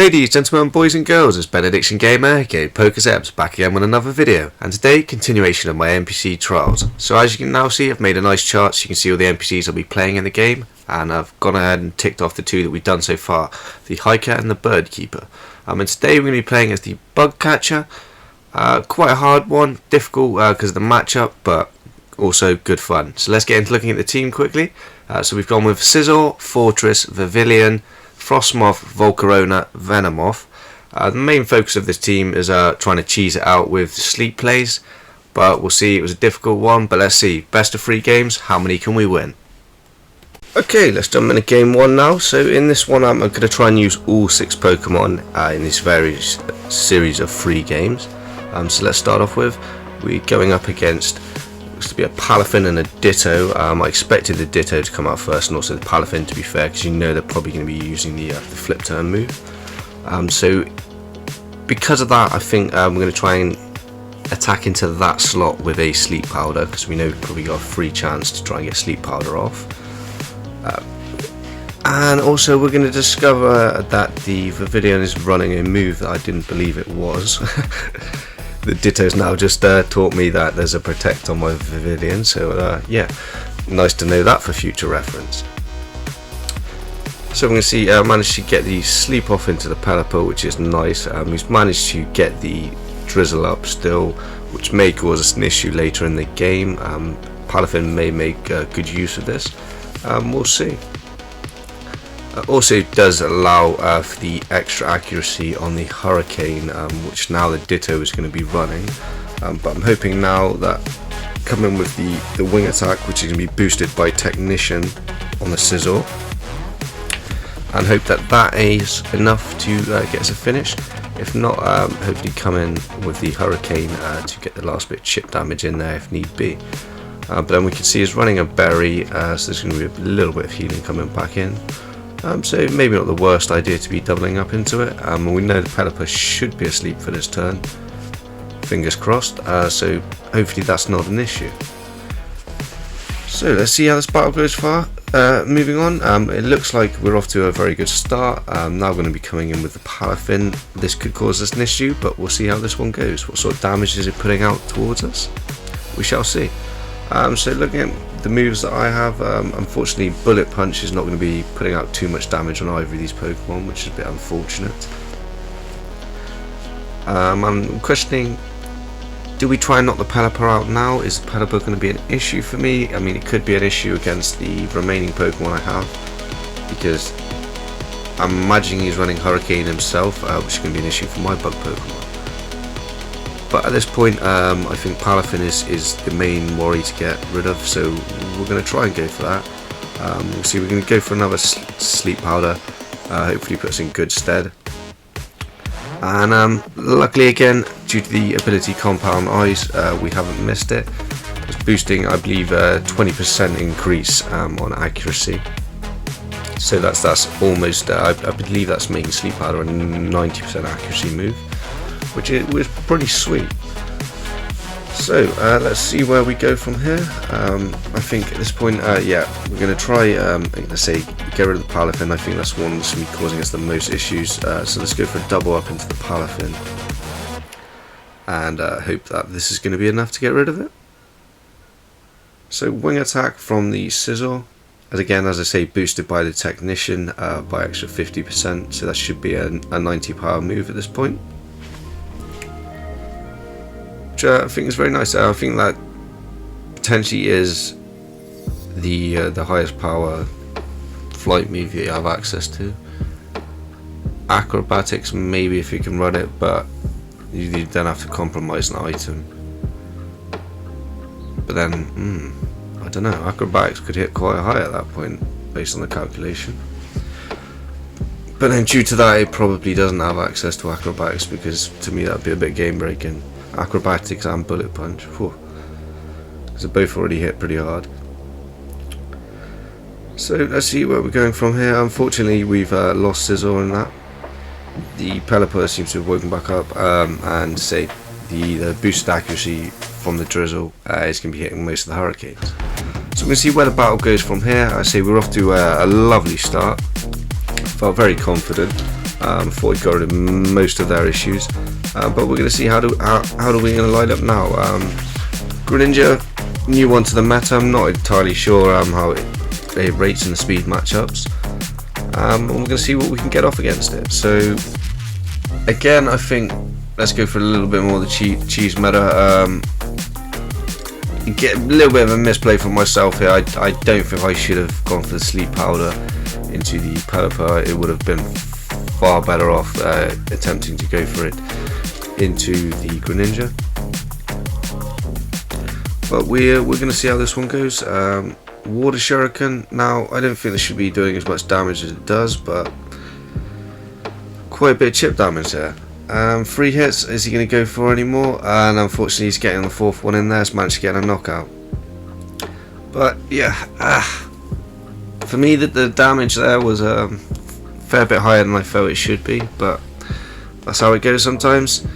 Ladies, gentlemen, boys and girls, it's Benediction Gamer, aka PokéXebz, back again with another video, and today, continuation of my NPC Trials. So as you can now see, I've made a nice chart so you can see all the NPCs I'll be playing in the game, and I've gone ahead and ticked off the two that we've done so far, the Hiker and the Bird Keeper. And today we're going to be playing as the Bug Catcher. Quite a hard one, difficult because of the matchup, but also good fun. So let's get into looking at the team quickly. So we've gone with Scyther, Fortress, Vivillon, Frostmoth, Volcarona, Venomoth. The main focus of this team is trying to cheese it out with sleep plays, but we'll see. It was a difficult one, but let's see. Best of 3 games, how many can we win? Okay, let's jump into game 1 now. So in this one I'm going to try and use all 6 Pokemon in this various series of 3 games. So let's start off with, we're going up against, looks to be a Palafin and a Ditto. I expected the Ditto to come out first, and also the Palafin, to be fair, because you know they're probably going to be using the flip turn move. So because of that, I think we're going to try and attack into that slot with a Sleep Powder, because we know we've probably got a free chance to try and get Sleep Powder off. And also we're going to discover that the Vivillon is running a move that I didn't believe it was. The Ditto's now just taught me that there's a Protect on my Vivillon, so yeah, nice to know that for future reference. So we're going to see, managed to get the Sleep off into the Pelipper, which is nice. He's managed to get the Drizzle up still, which may cause us an issue later in the game. Palafin may make good use of this. We'll see. Also does allow for the extra accuracy on the Hurricane, which now the Ditto is going to be running, but I'm hoping now that coming with the wing attack, which is going to be boosted by Technician on the Scyther, and hope that that is enough to get us a finish. If not, hopefully come in with the Hurricane to get the last bit of chip damage in there if need be. But then we can see he's running a Berry, so there's going to be a little bit of healing coming back in. So maybe not the worst idea to be doubling up into it. We know the Pelipper should be asleep for this turn. Fingers crossed. So hopefully that's not an issue. So let's see how this battle goes far. Moving on, it looks like we're off to a very good start. Now we're going to be coming in with the Palafin. This could cause us an issue, but we'll see how this one goes. What sort of damage is it putting out towards us? We shall see. So looking at the moves that I have, unfortunately Bullet Punch is not going to be putting out too much damage on either of these Pokemon, which is a bit unfortunate. I'm questioning, do we try and knock the Pelipper out now? Is the Pelipper going to be an issue for me? I mean, it could be an issue against the remaining Pokemon I have, because I'm imagining he's running Hurricane himself, which is going to be an issue for my Bug Pokemon. But at this point, I think Palafin is the main worry to get rid of, so we're going to try and go for that. We'll see, we're going to go for another Sleep Powder, hopefully puts in good stead. And luckily again, due to the ability Compound Eyes, we haven't missed it. It's boosting, I believe, 20% increase on accuracy. So that's almost, I believe that's making Sleep Powder a 90% accuracy move, which was pretty sweet. So let's see where we go from here. I think at this point, yeah, we're going to try, let's say, get rid of the Palafin. I think that's one that's going to be causing us the most issues. So let's go for a double up into the Palafin, and hope that this is going to be enough to get rid of it. So wing attack from the Scyther, as I say, boosted by the Technician by extra 50%, so that should be a 90 power move at this point. I think is very nice. I think that potentially is the highest power flight move you have access to. Acrobatics, maybe if you can run it, but you don't have to compromise an item. But then, I don't know. Acrobatics could hit quite high at that point, based on the calculation. But then, due to that, it probably doesn't have access to acrobatics, because to me that'd be a bit game breaking. Acrobatics and Bullet Punch, because they both already hit pretty hard. So let's see where we're going from here. Unfortunately, we've lost Scyther in that. The Pelipper seems to have woken back up, and say the boosted accuracy from the Drizzle is going to be hitting most of the Hurricanes. So we're going to see where the battle goes from here. I say we're off to a lovely start. Felt very confident. Thought he got rid of most of their issues, but we're going to see how do we going to line up now. Greninja, new one to the meta. I'm not entirely sure how it rates in the speed matchups, and we're going to see what we can get off against it. So again, I think let's go for a little bit more of the cheese meta. Get a little bit of a misplay from myself here. I don't think I should have gone for the sleep powder into the Pelipper. It would have been far better off attempting to go for it into the Greninja. But we're going to see how this one goes. Water Shuriken. Now, I don't think this should be doing as much damage as it does, but quite a bit of chip damage there. 3 hits, is he going to go for any more? And unfortunately he's getting the 4th one in there, so managed to get a knockout. But yeah, for me the damage there was a fair bit higher than I felt it should be, but that's how it goes sometimes.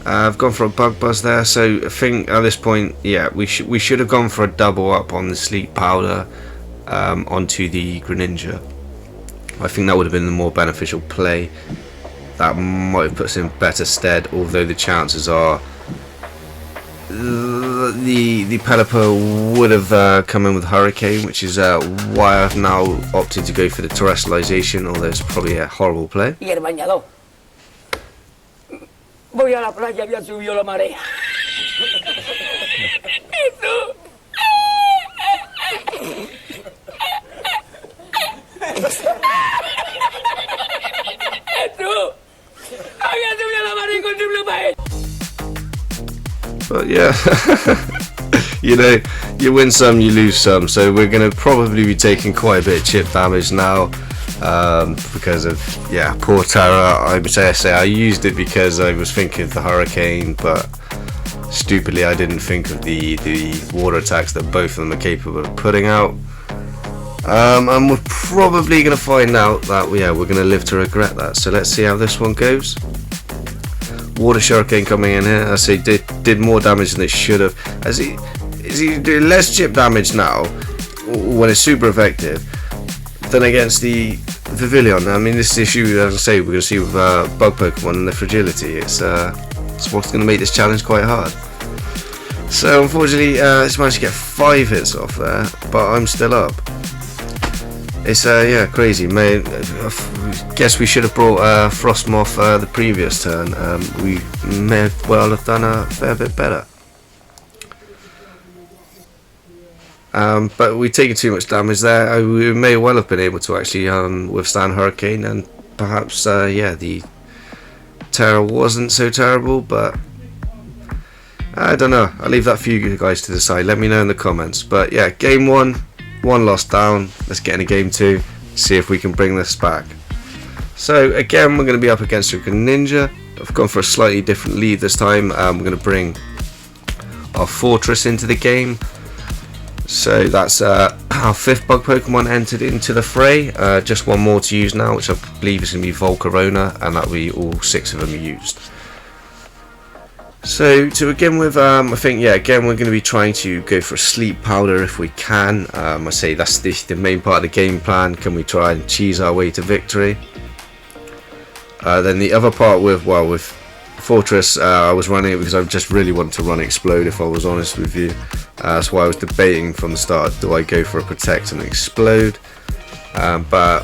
I've gone for a bug buzz there, so I think at this point, yeah, we should have gone for a double up on the sleep powder onto the Greninja. I think that would have been the more beneficial play. That might have put us in better stead, although the chances are the Pelipper would have come in with Hurricane, which is why I've now opted to go for the terrestrialization, although it's probably a horrible play. Voy a la playa, había subido la marea. But yeah, you know, you win some, you lose some. So we're going to probably be taking quite a bit of chip damage now. Because of, yeah, poor Terra. I would say I used it because I was thinking of the Hurricane, but stupidly I didn't think of the water attacks that both of them are capable of putting out. And we're probably going to find out that, yeah, we're going to live to regret that. So let's see how this one goes. Water Shuriken coming in here, I say did more damage than it should have. Is he doing less chip damage now when it's super effective than against the Vivillon? I mean, this issue, as I say, we're going to see with bug Pokemon and the fragility. It's what's going to make this challenge quite hard. So unfortunately, it's managed to get 5 hits off there, but I'm still up. It's yeah, crazy. I guess we should have brought Frostmoth the previous turn. We may well have done a fair bit better. But we've taken too much damage there. We may well have been able to actually withstand Hurricane, and perhaps yeah, the Terra wasn't so terrible, but I don't know. I'll leave that for you guys to decide. Let me know in the comments. But yeah, game 1 loss down. Let's get into game 2, see if we can bring this back. So again, we're going to be up against a Greninja. I've gone for a slightly different lead this time. We're going to bring our Fortress into the game. So that's our 5th bug Pokemon entered into the fray. Just one more to use now, which I believe is going to be Volcarona, and that'll be all 6 of them used. So to begin with, I think, yeah, again we're going to be trying to go for a sleep powder if we can. I say that's the main part of the game plan. Can we try and cheese our way to victory? Then the other part with Fortress, I was running it because I just really wanted to run Explode, if I was honest with you. That's why I was debating from the start, do I go for a Protect and Explode? But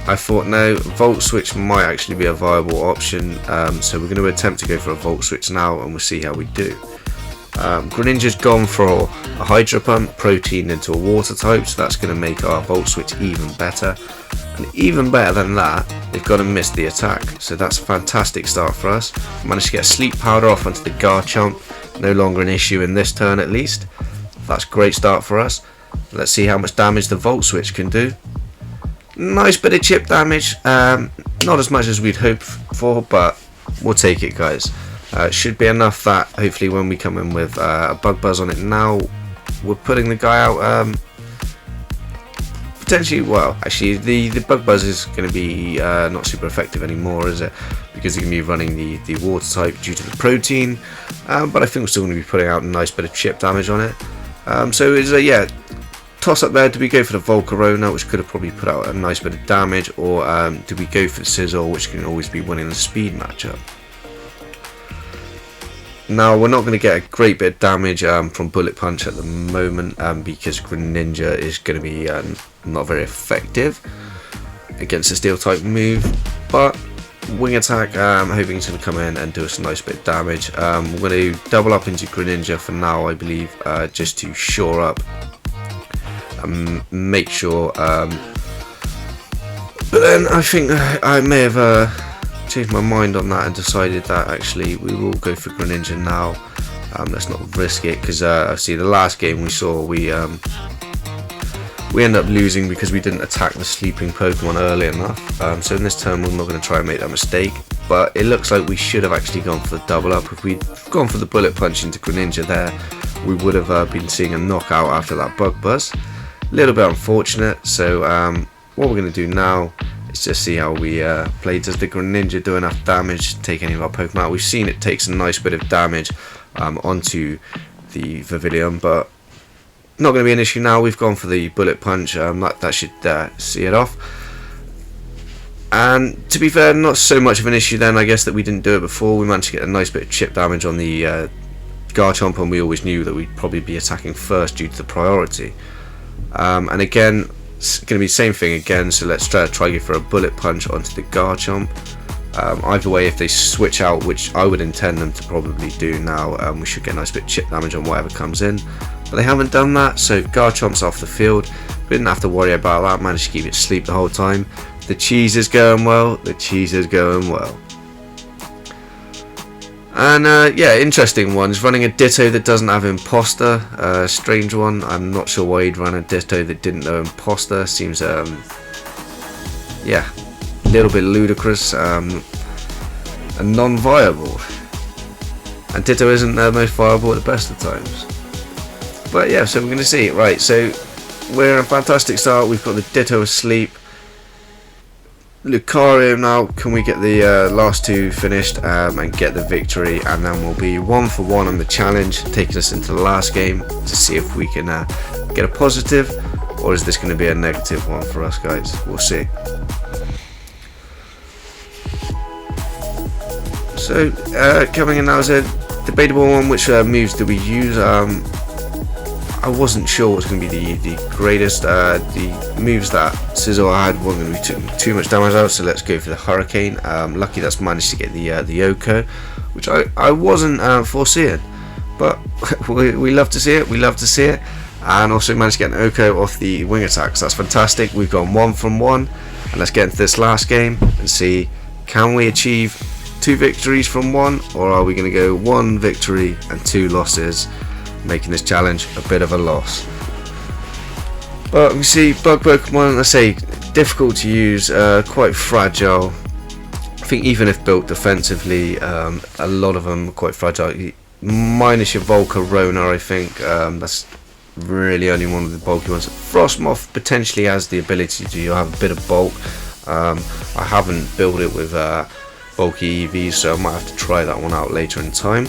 I thought no, Volt Switch might actually be a viable option, so we're going to attempt to go for a Volt Switch now, and we'll see how we do. Greninja's gone for a Hydro Pump, Protein into a Water type, so that's going to make our Volt Switch even better. And even better than that, they've got to miss the attack, so that's a fantastic start for us. Managed to get a Sleep Powder off onto the Garchomp, no longer an issue in this turn at least. That's a great start for us. Let's see how much damage the Volt Switch can do. Nice bit of chip damage, not as much as we'd hoped for, but we'll take it, guys. It should be enough that hopefully when we come in with a Bug Buzz on it now, we're putting the guy out potentially. Well, actually the Bug Buzz is going to be not super effective anymore, is it? Because you're going to be running the Water type due to the Protein, but I think we're still going to be putting out a nice bit of chip damage on it. So it's yeah, toss up there, do we go for the Volcarona, which could have probably put out a nice bit of damage, or do we go for the Scyther, which can always be winning the speed matchup? Now, we're not going to get a great bit of damage from Bullet Punch at the moment, because Greninja is going to be not very effective against the Steel type move, but Wing Attack, I'm hoping it's going to come in and do us a nice bit of damage. We're going to double up into Greninja for now, I believe, just to shore up and make sure. But then I think I may have changed my mind on that and decided that actually we will go for Greninja now. Let's not risk it, because I see the last game we saw, we end up losing because we didn't attack the sleeping Pokemon early enough. So in this turn we're not going to try and make that mistake, but it looks like we should have actually gone for the double up. If we'd gone for the Bullet Punch into Greninja there, we would have been seeing a knockout after that Bug Buzz. A little bit unfortunate, so what we're going to do now is just see how we play. Does the Greninja do enough damage to take any of our Pokemon out? We've seen it takes a nice bit of damage onto the Vivillon, but not going to be an issue now. We've gone for the Bullet Punch. That should see it off. And to be fair, not so much of an issue then, I guess, that we didn't do it before. We managed to get a nice bit of chip damage on the Garchomp, and we always knew that we'd probably be attacking first due to the priority. And again, it's going to be the same thing again, so let's try to go for a Bullet Punch onto the Garchomp. Either way, if they switch out, which I would intend them to probably do now, we should get a nice bit of chip damage on whatever comes in. But they haven't done that, so Garchomp's off the field. We didn't have to worry about that, managed to keep it asleep the whole time. The cheese is going well, the cheese is going well. And yeah, interesting one. He's running a Ditto that doesn't have Imposter. Strange one. I'm not sure why he'd run a Ditto that didn't know Imposter. Seems, yeah, a little bit ludicrous and non-viable. And Ditto isn't the most viable at the best of times. But yeah, so we're going to see. Right, so we're in a fantastic start. We've got the Ditto asleep. Lucario now, can we get the last two finished and get the victory, and then we'll be 1 for 1 on the challenge, taking us into the last game to see if we can get a positive, or is this going to be a negative one for us, guys? We'll see. So coming in now is a debatable one. Which moves do we use? I wasn't sure what was going to be the greatest. The moves that Scyther had weren't going to be too much damage out, so let's go for the Hurricane. Lucky that's managed to get the Oko, which I wasn't foreseeing, but we love to see it. We love to see it, and also managed to get an Oko off the Wing Attack. So that's fantastic. We've gone 1 from 1, and let's get into this last game and see, can we achieve 2 victories from 1, or are we going to go 1 victory and 2 losses? Making this challenge a bit of a loss. But we see bug Pokemon, let's say, difficult to use, quite fragile. I think even if built defensively, a lot of them are quite fragile. Minus your Volcarona, I think that's really only one of the bulky ones. Frostmoth potentially has the ability to have a bit of bulk. I haven't built it with bulky EVs, so I might have to try that one out later in time.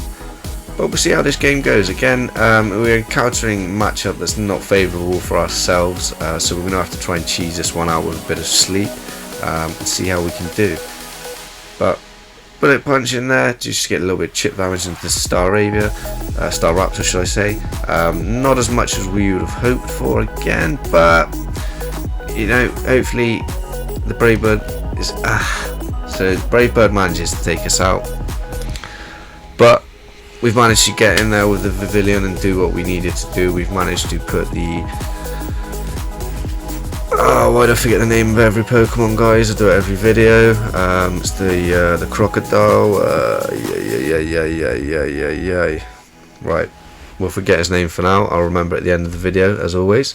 But we'll see how this game goes. Again, we're encountering a matchup that's not favourable for ourselves, so we're going to have to try and cheese this one out with a bit of sleep and see how we can do. But Bullet Punch in there, just to get a little bit of chip damage into the Staraptor, should I say. Not as much as we would have hoped for again, but you know, hopefully the Brave Bird is so Brave Bird manages to take us out. But we've managed to get in there with the Vivillon and do what we needed to do. We've managed to put the... Oh, why do I forget the name of every Pokemon, guys? I do it every video. It's the Crocodile. Yeah. Right, we'll forget his name for now. I'll remember at the end of the video, as always.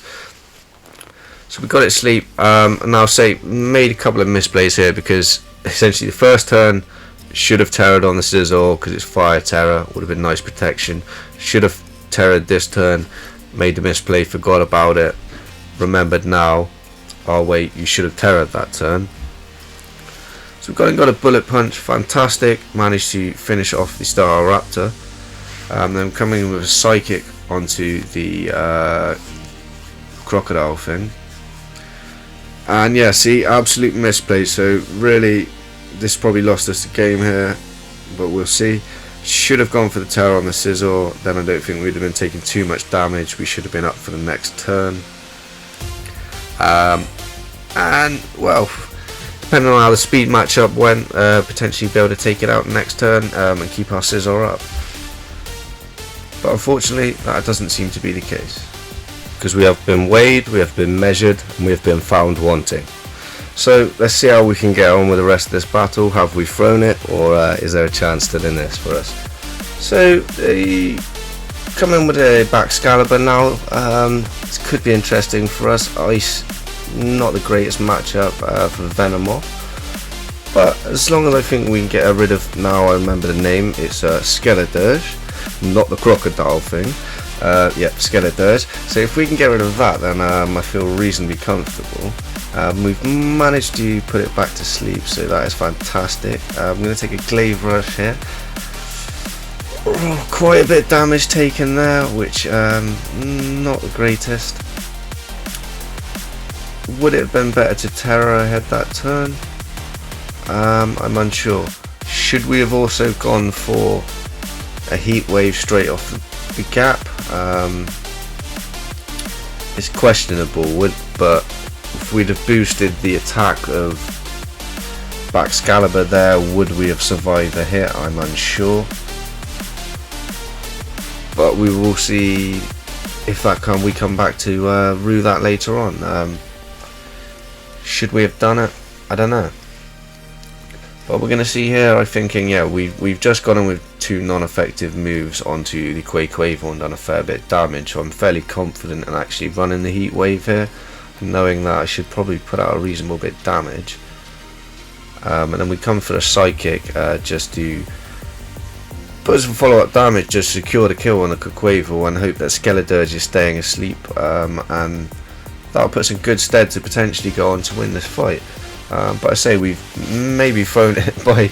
So we got it asleep. And I'll say, made a couple of misplays here, because essentially the first turn should have terrored on the Scyther because it's Fire Terror, would have been nice protection. Should have terrored this turn, made the misplay, forgot about it, remembered now, oh wait, you should have terrored that turn. So we've gone and got a Bullet Punch, fantastic, managed to finish off the Staraptor. Then coming with a Psychic onto the crocodile thing. And yeah, see, absolute misplay. So really, this probably lost us the game here, but we'll see. Should have gone for the terror on the Scyther, then I don't think we'd have been taking too much damage. We should have been up for the next turn. And well, depending on how the speed matchup went, potentially be able to take it out next turn and keep our Scyther up. But unfortunately, that doesn't seem to be the case, because we have been weighed, we have been measured, and we have been found wanting. So let's see how we can get on with the rest of this battle. Have we thrown it, or is there a chance still in this for us? So they come in with a Baxcalibur now. This could be interesting for us. Ice, not the greatest matchup for Venomoth, but as long as I think we can get rid of, now I remember the name, it's Scyther, not the crocodile thing. Yep, Scyther. So if we can get rid of that, then I feel reasonably comfortable. We've managed to put it back to sleep, so that is fantastic. I'm going to take a glaive rush here. Oh, quite a bit of damage taken there, which not the greatest. Would it have been better to terror ahead that turn? I'm unsure. Should we have also gone for a heat wave straight off the gap? It's questionable, but if we'd have boosted the attack of Baxcalibur there, would we have survived the hit? I'm unsure, but we will see if we come back to rue that later on. Should we have done it? I don't know. But we're going to see here, I'm thinking, yeah, we've just gone in with 2 non-effective moves onto the PokéXebz and done a fair bit of damage, so I'm fairly confident in actually running the heat wave here, knowing that I should probably put out a reasonable bit of damage. And then we come for a psychic just to put some follow-up damage, just secure the kill on the PokéXebz and hope that Scyther is staying asleep, and that'll put us in good stead to potentially go on to win this fight. But I say we've maybe thrown it by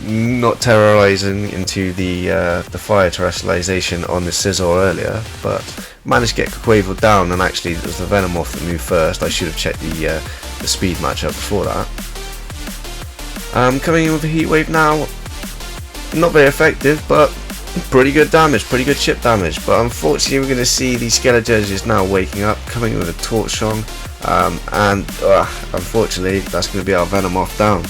not terrorizing into the fire terrestrialization on the Scyther earlier, but managed to get PokéXebz down, and actually it was the Venomoth that moved first. I should have checked the speed matchup before that. Coming in with a heat wave now, not very effective, but pretty good damage, pretty good chip damage. But unfortunately, we're going to see the Scyther now waking up, coming in with a torch song. And unfortunately that's going to be our Venomoth down.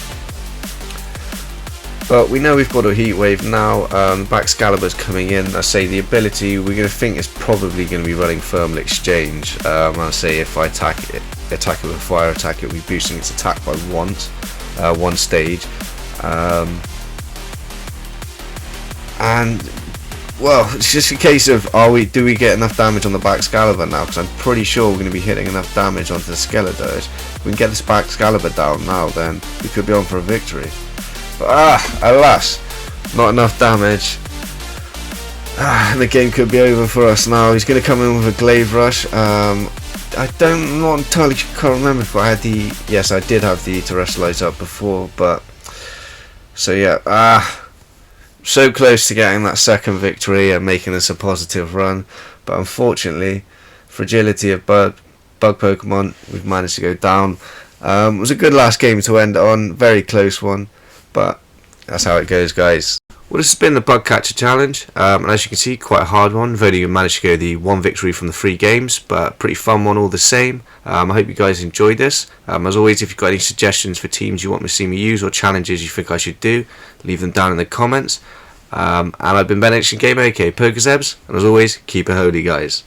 But we know we've got a heat wave now. Baxcalibur's coming in. I say the ability we're going to think is probably going to be running Thermal Exchange. I say if I attack it with fire attack, it'll be boosting its attack by one stage. And well, it's just a case of do we get enough damage on the Baxcalibur now, because I'm pretty sure we're going to be hitting enough damage onto the Scyther. If we can get this Baxcalibur down now, then we could be on for a victory. But alas, not enough damage. The game could be over for us now. He's going to come in with a glaive rush. I'm not entirely sure, can't remember if I had the, yes I did have the terrestrialize up before, but so yeah, so close to getting that second victory and making this a positive run, but unfortunately, fragility of bug Pokemon, we've managed to go down. It was a good last game to end on, very close one, but that's how it goes, guys. Well, this has been the Bug Catcher Challenge, and as you can see, quite a hard one. We've only managed to go the 1 victory from the 3 games, but pretty fun one all the same. I hope you guys enjoyed this. As always, if you've got any suggestions for teams you want me to see me use or challenges you think I should do, leave them down in the comments. And I've been Ben Action Gamer, aka PokéXebz, and as always, keep it holy, guys.